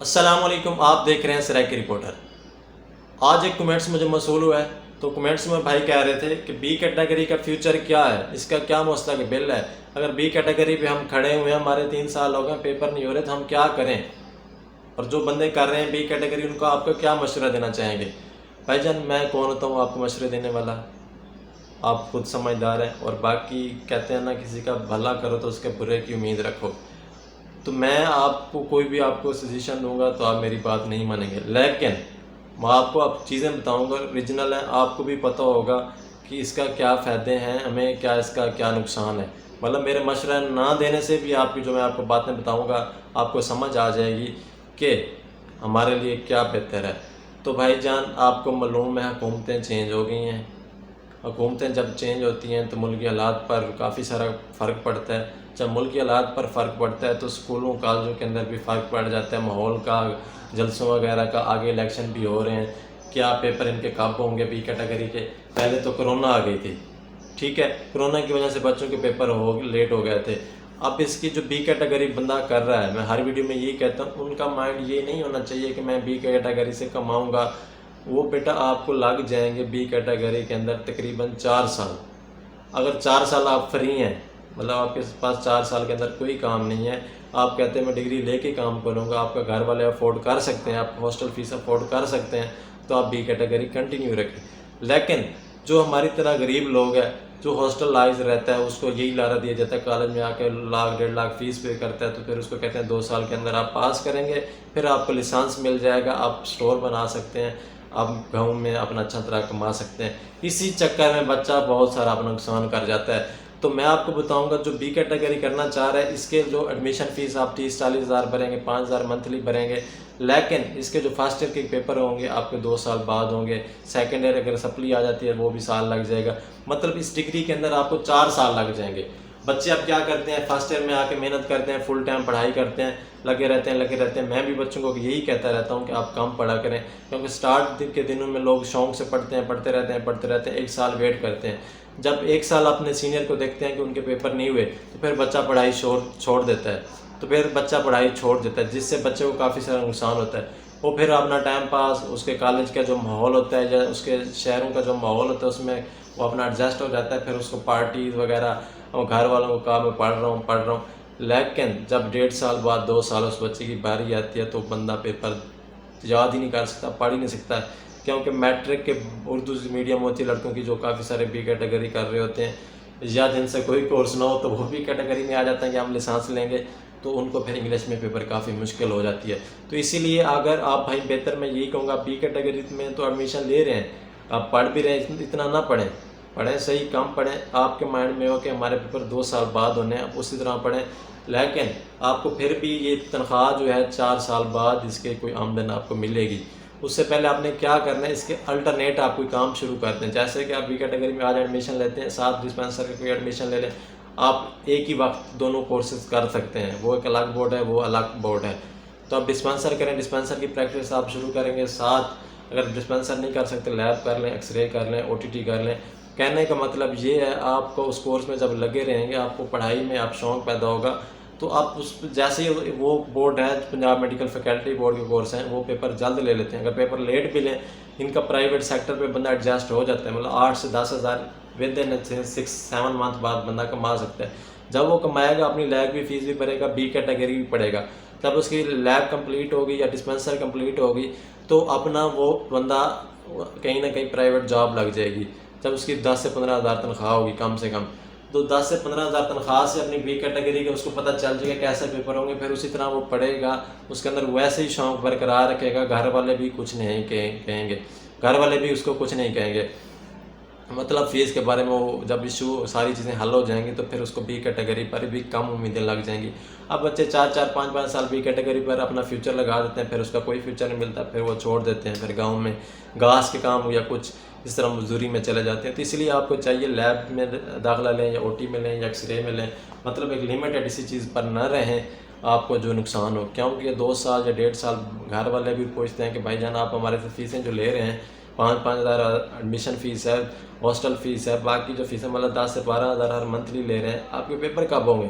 अस्सलाम वालेकुम। आप देख रहे हैं सराइकी रिपोर्टर। आज एक कमेंट्स मुझे मौसूल हुआ है, तो कमेंट्स में भाई कह रहे थे कि बी कैटेगरी का फ्यूचर क्या है, इसका क्या मुस्तकबिल है। अगर बी कैटेगरी पे हम खड़े हुए हैं, हमारे 3 साल हो गए, पेपर नहीं हो रहे, तो हम क्या करें। और जो बंदे कर रहे हैं बी कैटेगरी, उनको आपको क्या मशवरा देना चाहेंगे। भाईजान, मैं कौन होता हूँ आपको मशवरे देने वाला। आप खुद समझदार हैं। और बाकी कहते हैं ना, किसी का भला करो तो उसके बुरे की उम्मीद रखो। तो मैं आपको कोई भी आपको सजेशन दूंगा तो आप मेरी बात नहीं मानेंगे, लेकिन मैं आपको अब चीज़ें बताऊंगा ओरिजिनल है। आपको भी पता होगा कि इसका क्या फ़ायदे हैं, हमें क्या इसका क्या नुकसान है। मतलब मेरे मशवरा ना देने से भी आपकी जो मैं आपको बातें बताऊंगा, आपको समझ आ जाएगी कि हमारे लिए क्या बेहतर है। तो भाईजान, आपको मालूम है हुकूमतें चेंज हो गई हैं। हुकूमतें जब चेंज होती हैं तो मुल्की हालात पर काफ़ी सारा फ़र्क पड़ता है। जब मुल्की हालात पर फ़र्क पड़ता है तो स्कूलों कॉलेजों के अंदर भी फ़र्क पड़ जाता है, माहौल का, जलसों वगैरह का। आगे इलेक्शन भी हो रहे हैं, क्या पेपर इनके कब होंगे बी कैटेगरी के। पहले तो कोरोना आ गई थी, ठीक है, कोरोना की वजह से बच्चों के पेपर लेट हो गए थे। अब इसकी जो बी कैटेगरी बंदा कर रहा है, मैं हर वीडियो में यही कहता हूँ, उनका माइंड ये नहीं होना चाहिए कि मैं बी कैटेगरी से कमाऊँगा। वो बेटा आपको लग जाएंगे बी कैटेगरी के अंदर तकरीबन 4 साल। अगर 4 साल आप फ्री हैं, मतलब आपके पास 4 साल के अंदर कोई काम नहीं है, आप कहते हैं मैं डिग्री लेके काम करूँगा, आपका घर वाले अफोर्ड कर सकते हैं, आप हॉस्टल फीस अफोर्ड कर सकते हैं, तो आप बी कैटेगरी कंटिन्यू रखें। लेकिन जो हमारी तरह गरीब लोग हैं, जो हॉस्टलाइज रहता है, उसको यही लारा दिया जाता है, कॉलेज में आकर 1 लाख 1.5 लाख फीस पे करता है, तो फिर उसको कहते हैं 2 साल के अंदर आप पास करेंगे, फिर आपको लाइसेंस मिल जाएगा, आप स्टोर बना सकते हैं, आप गाँव में अपना अच्छा तरह कमा सकते हैं। इसी चक्कर में बच्चा बहुत सारा अपना नुकसान कर जाता है। तो मैं आपको बताऊंगा, जो बी कैटेगरी करना चाह रहा है, इसके जो एडमिशन फ़ीस आप 30-40 हज़ार भरेंगे, 5 हज़ार मंथली भरेंगे। लेकिन इसके जो फर्स्ट ईयर के पेपर होंगे आपके 2 साल बाद होंगे। सेकेंड ईयर अगर सप्ली आ जाती है वो भी साल लग जाएगा। मतलब इस डिग्री के अंदर आपको 4 साल लग जाएंगे। बच्चे अब क्या करते हैं, फर्स्ट ईयर में आके मेहनत करते हैं, फुल टाइम पढ़ाई करते हैं, लगे रहते हैं। मैं भी बच्चों को यही कहता रहता हूँ कि आप कम पढ़ा करें, क्योंकि स्टार्ट के दिनों में लोग शौक से पढ़ते हैं, पढ़ते रहते हैं, 1 साल वेट करते हैं। जब 1 साल अपने सीनियर को देखते हैं कि उनके पेपर नहीं हुए, तो फिर बच्चा पढ़ाई छोड़ देता है, जिससे बच्चे को काफ़ी सारा नुकसान होता है। वो फिर अपना टाइम पास, उसके कॉलेज का जो माहौल होता है या उसके शहरों का जो माहौल होता है, उसमें वो अपना एडजस्ट हो जाता है। फिर उसको पार्टीज वगैरह, और घर वालों को कहा मैं पढ़ रहा हूँ। लेकिन जब 1.5 साल बाद, 2 साल उस बच्चे की बारी आती है, तो बंदा पेपर याद ही नहीं कर सकता, पढ़ ही नहीं सकता, क्योंकि मैट्रिक के उर्दू मीडियम होती है लड़कों की, जो काफ़ी सारे बी कैटेगरी कर रहे होते हैं, या जिनसे कोई कोर्स ना हो तो वो बी कैटेगरी में आ जाता है कि हम लाइसेंस लेंगे, तो उनको फिर इंग्लिश में पेपर काफ़ी मुश्किल हो जाती है। तो इसीलिए अगर आप भाई, बेहतर मैं यही कहूँगा, बी कैटेगरी में तो एडमिशन ले रहे हैं, आप पढ़ भी रहे हैं, इतना ना पढ़ें सही, कम पढ़ें। आपके माइंड में हो कि हमारे पेपर 2 साल बाद होने हैं, उसी तरह पढ़ें। लेकिन आपको फिर भी ये तनख्वाह जो है 4 साल बाद इसके कोई आमदन आपको मिलेगी। उससे पहले आपने क्या करना है, इसके अल्टरनेट आप कोई काम शुरू करते हैं। जैसे कि आप बी कैटेगरी में आज एडमिशन लेते हैं, साथ डिस्पेंसर का कोई एडमिशन ले लें, आप एक ही वक्त दोनों कोर्सेज कर सकते हैं। वो एक अलग बोर्ड है, वो अलग बोर्ड है। तो आप डिस्पेंसर करें, डिस्पेंसर की प्रैक्टिस आप शुरू करेंगे। साथ अगर डिस्पेंसर नहीं कर सकते, लैब कर लें, एक्सरे कर लें, OTT कर लें। कहने का मतलब ये है, आपको उस कोर्स में जब लगे रहेंगे, आपको पढ़ाई में आप शौक़ पैदा होगा, तो आप उस जैसे ही वो बोर्ड है, पंजाब मेडिकल फैकल्टी बोर्ड के कोर्स हैं, वो पेपर जल्द ले लेते हैं। अगर पेपर लेट भी लें, इनका प्राइवेट सेक्टर पे बंदा एडजस्ट हो जाता है, मतलब 8 से 10 हज़ार विद इन 6-7 मंथ बाद बंदा कमा सकता है। जब वो कमाएगा, अपनी लैब की फ़ीस भी भरेगा, बी कैटेगरी भी पढ़ेगा। जब उसकी लैब कंप्लीट होगी या डिस्पेंसर कंप्लीट होगी, तो अपना वो बंदा कहीं ना कहीं प्राइवेट जॉब लग जाएगी। जब उसकी 10 से 15 हज़ार तनख्वाह होगी कम से कम, तो 10 से 15 हज़ार तनख्वाह से अपनी बी कैटेगरी का उसको पता चल जाएगा कैसे पेपर होंगे। फिर उसी तरह वो पढ़ेगा, उसके अंदर वैसे ही शौक़ बरकरार रखेगा। घर वाले भी कुछ नहीं कहेंगे, घर वाले भी उसको कुछ नहीं कहेंगे। मतलब फ़ीस के बारे में वो जब इशू सारी चीज़ें हल हो जाएंगी, तो फिर उसको बी कैटेगरी पर भी कम उम्मीदें लग जाएंगी। अब बच्चे 4-4, 5-5 साल बी कैटेगरी पर अपना फ्यूचर लगा देते हैं, फिर उसका कोई फ्यूचर नहीं मिलता, फिर वो छोड़ देते हैं, फिर गाँव में घास के काम या कुछ इस तरह मजदूरी में चले जाते हैं। तो इसलिए आपको चाहिए लैब में दाखिला लें, या OT में लें, या एक्सरे में लें, मतलब एक लिमिटेड इसी चीज़ पर न रहें आपको जो नुकसान हो। क्योंकि 2 साल या 1.5 साल घर वाले भी पूछते हैं कि भाईजान, आप हमारे से फ़ीसें जो ले रहे हैं, 5-5 हज़ार एडमिशन फ़ीस है, हॉस्टल फ़ीस है, बाकी जो फ़ीसें मतलब 10 से 12 हज़ार हर मंथली ले रहे हैं, आपके पेपर कब होंगे।